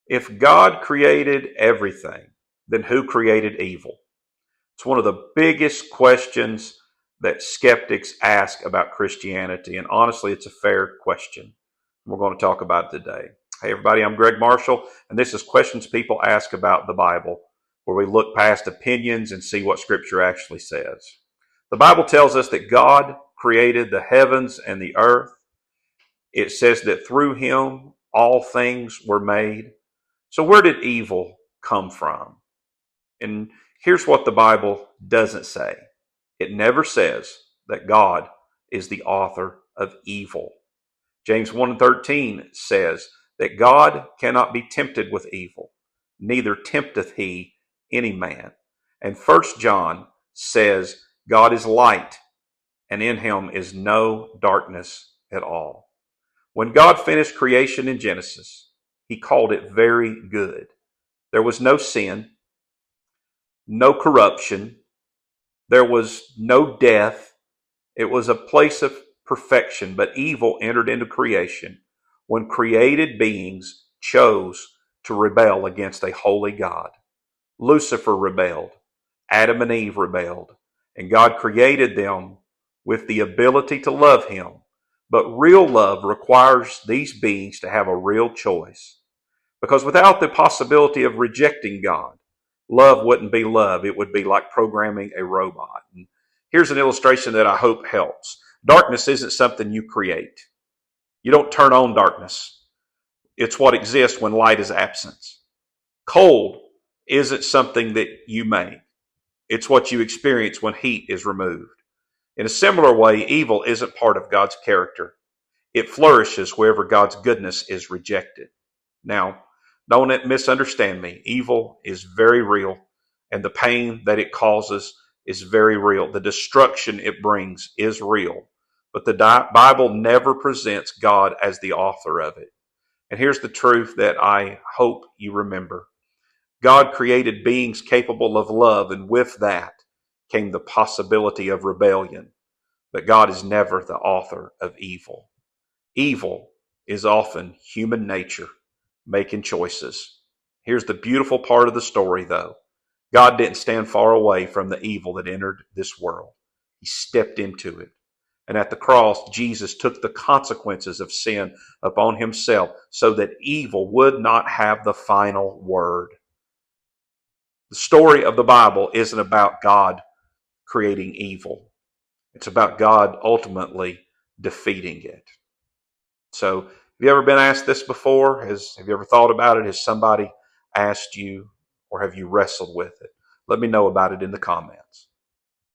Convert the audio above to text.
If God created everything, then who created evil? It's one of the biggest questions that skeptics ask about Christianity, and honestly, it's a fair question. We're going to talk about it today. Hey, everybody, I'm Greg Marshall, and this is Questions People Ask About the Bible, where we look past opinions and see what Scripture actually says. The Bible tells us that God created the heavens and the earth. It says that through Him all things were made. So, where did evil come from? And here's what the Bible doesn't say. It never says that God is the author of evil. James 1:13 says that God cannot be tempted with evil, neither tempteth he any man. And 1 John says God is light, and in him is no darkness at all. When God finished creation in Genesis, he called it very good. There was no sin, no corruption, there was no death. It was a place of perfection, but evil entered into creation when created beings chose to rebel against a holy God. Lucifer rebelled, Adam and Eve rebelled, and God created them with the ability to love Him. But real love requires these beings to have a real choice. Because without the possibility of rejecting God, love wouldn't be love. It would be like programming a robot. And here's an illustration that I hope helps. Darkness isn't something you create. You don't turn on darkness. It's what exists when light is absent. Cold isn't something that you make. It's what you experience when heat is removed. In a similar way, evil isn't part of God's character. It flourishes wherever God's goodness is rejected. Now, don't misunderstand me. Evil is very real, and the pain that it causes is very real. The destruction it brings is real. But the Bible never presents God as the author of it. And here's the truth that I hope you remember. God created beings capable of love, and with that came the possibility of rebellion. But God is never the author of evil. Evil is often human nature making choices. Here's the beautiful part of the story, though. God didn't stand far away from the evil that entered this world. He stepped into it. And at the cross, Jesus took the consequences of sin upon himself so that evil would not have the final word. The story of the Bible isn't about God creating evil. It's about God ultimately defeating it. So, have you ever been asked this before? Have you ever thought about it? Has somebody asked you, or have you wrestled with it? Let me know about it in the comments.